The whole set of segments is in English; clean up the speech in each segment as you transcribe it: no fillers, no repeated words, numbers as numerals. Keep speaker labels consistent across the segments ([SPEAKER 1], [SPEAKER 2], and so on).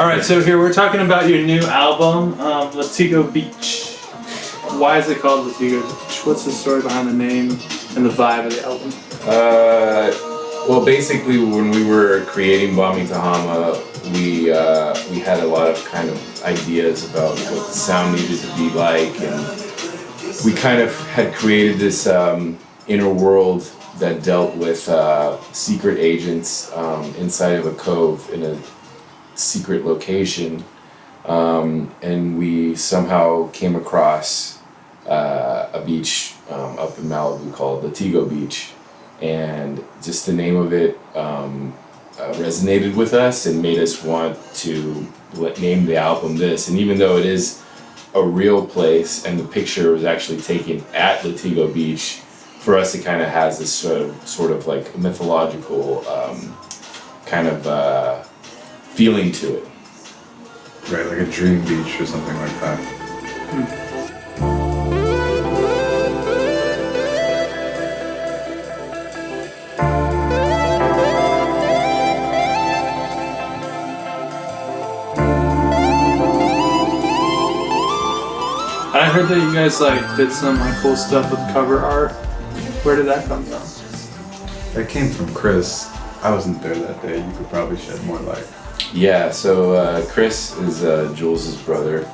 [SPEAKER 1] All right, so here we're talking about your new album, Latigo Beach. Why is it called Latigo Beach? What's the story behind the name and the vibe of the album?
[SPEAKER 2] Well, basically, when we were creating Bommy Tahama, we had a lot of kind of ideas about what the sound needed to be like, and we kind of had created this inner world that dealt with secret agents inside of a cove in a secret location, and we somehow came across a beach up in Malibu called Latigo Beach, and just the name of it resonated with us and made us want to name the album this. And even though it is a real place and the picture was actually taken at Latigo Beach, for us it kind of has this sort of like mythological kind of feeling to it.
[SPEAKER 3] Right, like a dream beach or something like that.
[SPEAKER 1] I heard that you guys did some cool stuff with cover art. Where did that come from?
[SPEAKER 3] That came from Chris. I wasn't there that day. You could probably shed more light.
[SPEAKER 2] Yeah, so Chris is Jules' brother.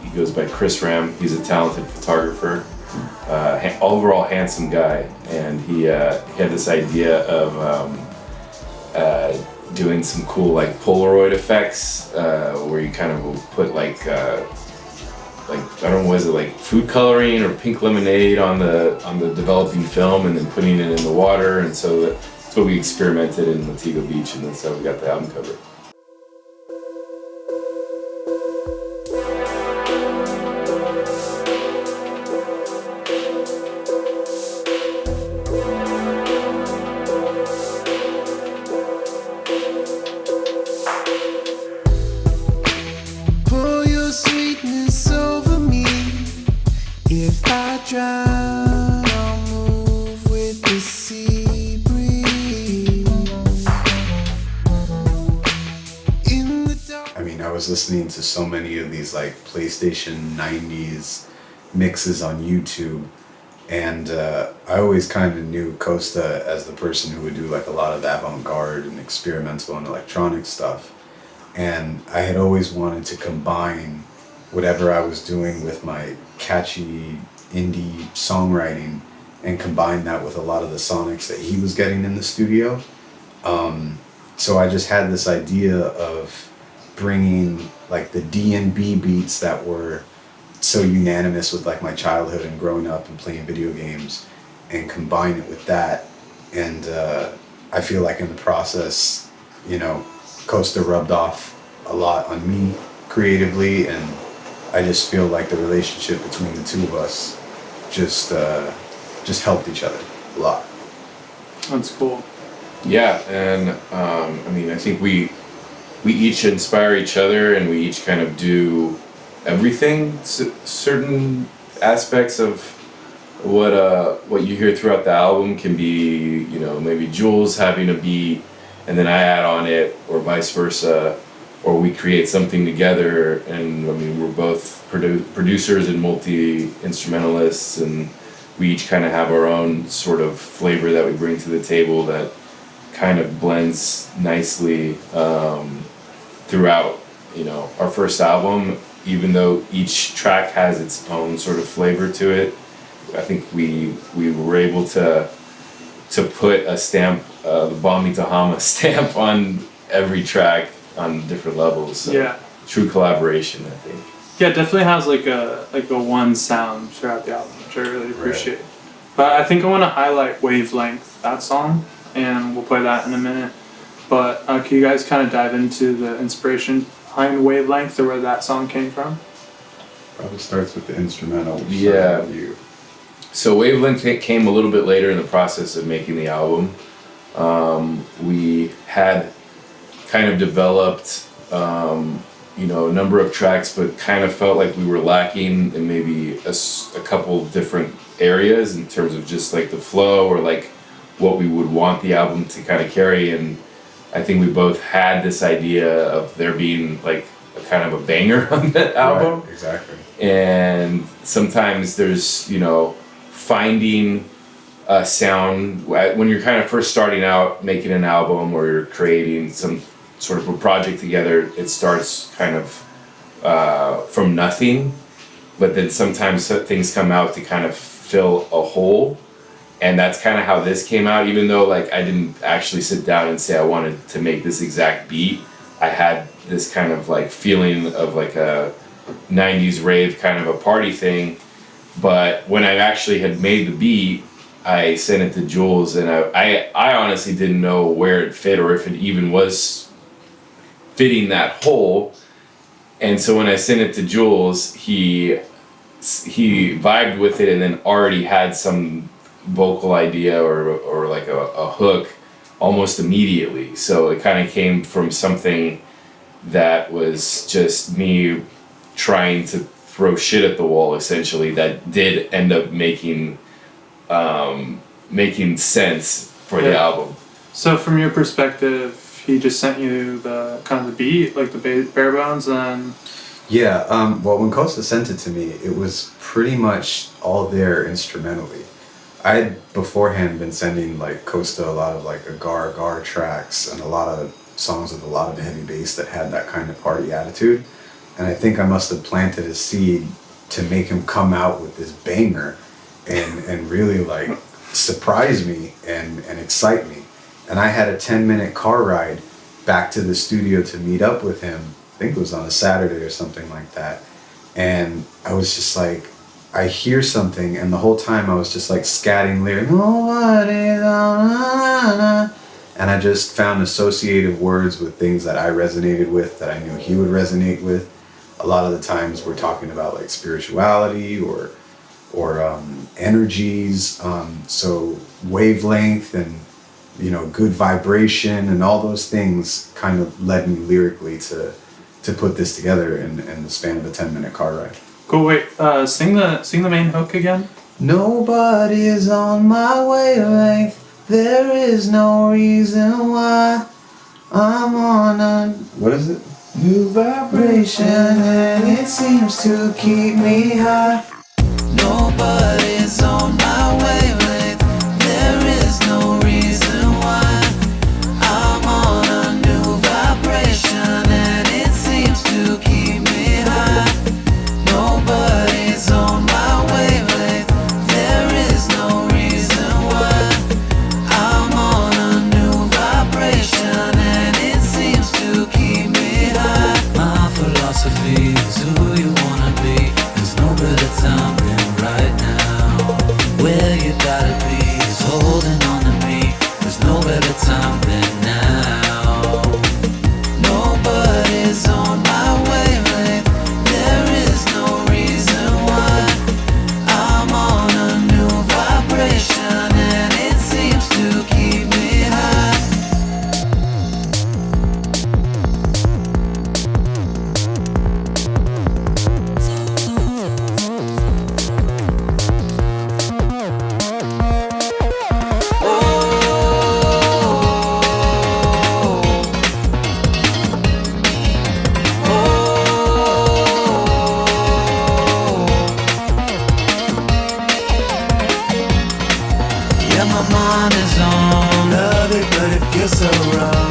[SPEAKER 2] He goes by Chris Ram. He's a talented photographer, overall handsome guy, and he had this idea of doing some cool Polaroid effects, where you kind of will put I don't know, was it food coloring or pink lemonade on the developing film, and then putting it in the water, and so that's what we experimented in Latigo Beach, and that's how we got the album cover.
[SPEAKER 4] Pour your sweetness over me. If I drown, I'll move with the sea breeze. In the dark.
[SPEAKER 3] I mean, I was listening to so many of these PlayStation 90s mixes on YouTube, and I always kind of knew Costa as the person who would do a lot of avant-garde and experimental and electronic stuff. And I had always wanted to combine whatever I was doing with my catchy indie songwriting and combine that with a lot of the sonics that he was getting in the studio. So I just had this idea of bringing the D&B beats that were so unanimous with my childhood and growing up and playing video games, and combine it with that. And I feel in the process, Costa rubbed off a lot on me creatively, and I just feel the relationship between the two of us just helped each other a lot.
[SPEAKER 1] That's cool.
[SPEAKER 2] Yeah, and I think we each inspire each other, and we each kind of do everything. Certain aspects of what you hear throughout the album can be, maybe Jules having a beat and then I add on it, or vice versa, or we create something together. And we're both producers and multi-instrumentalists, and we each kind of have our own sort of flavor that we bring to the table that kind of blends nicely throughout. Our first album, even though each track has its own sort of flavor to it, I think we were able to put a stamp, the Bommy Tahama stamp on every track on different levels. So
[SPEAKER 1] Yeah.
[SPEAKER 2] True collaboration, I think.
[SPEAKER 1] Yeah, it definitely has a one sound throughout the album, which I really appreciate. But I think I want to highlight Wavelength, that song, and we'll play that in a minute. But can you guys kind of dive into the inspiration behind Wavelength, or where that song came from?
[SPEAKER 3] Probably starts with the instrumental.
[SPEAKER 2] Yeah. So Wavelength came a little bit later in the process of making the album. We had kind of developed a number of tracks, but kind of felt like we were lacking in maybe a couple different areas in terms of just the flow, or what we would want the album to kind of carry. And I think we both had this idea of there being like a kind of a banger on that album.
[SPEAKER 3] Right, exactly.
[SPEAKER 2] And sometimes there's, you know, finding a sound when you're kind of first starting out making an album or you're creating some sort of a project together. It starts kind of from nothing, but then sometimes things come out to kind of fill a hole. And that's kind of how this came out, even though like I didn't actually sit down and say I wanted to make this exact beat. I had this kind of like feeling of like a 90s rave kind of a party thing. But when I actually had made the beat, I sent it to Jules, and I honestly didn't know where it fit or if it even was fitting that hole. And so when I sent it to Jules, he vibed with it and then already had some vocal idea or like a hook almost immediately. So it kind of came from something that was just me trying to throw shit at the wall, essentially, that did end up making sense for the album.
[SPEAKER 1] So from your perspective, he just sent you the kind of the beat, like the bare bones, and
[SPEAKER 3] Yeah, well, when Costa sent it to me, it was pretty much all there instrumentally. I had beforehand been sending like Costa a lot of like agar tracks and a lot of songs with a lot of heavy bass that had that kind of party attitude. And I think I must have planted a seed to make him come out with this banger and really like surprise me and excite me. And I had a 10-minute car ride back to the studio to meet up with him. I think it was on a Saturday or something like that. And I was just like, I hear something, and the whole time I was just like scatting lyrics. And I just found associative words with things that I resonated with, that I knew he would resonate with. A lot of the times we're talking about like spirituality or energies. So wavelength and, you know, good vibration and all those things kind of led me lyrically to put this together in the span of a 10-minute car ride.
[SPEAKER 1] Cool. Wait, sing the main hook again.
[SPEAKER 3] Nobody is on my wavelength. There is no reason why I'm on a... What is it? New vibration, and it seems to keep me high.
[SPEAKER 4] Nobody's on my wavelength. There is no reason why I'm on a new vibration, and it seems to keep me high. Nobody's on my wavelength. There is no reason why I'm on a new vibration, and it seems to keep me high. My philosophy is who you wanna be. There's no better time than right now. Where you gotta be is holding on to me. There's no better time than now. Nobody's on my wavelength. There is no reason why I'm on a new vibration, and it seems to keep me high. Yeah, my mind is on love it, but it feels so wrong.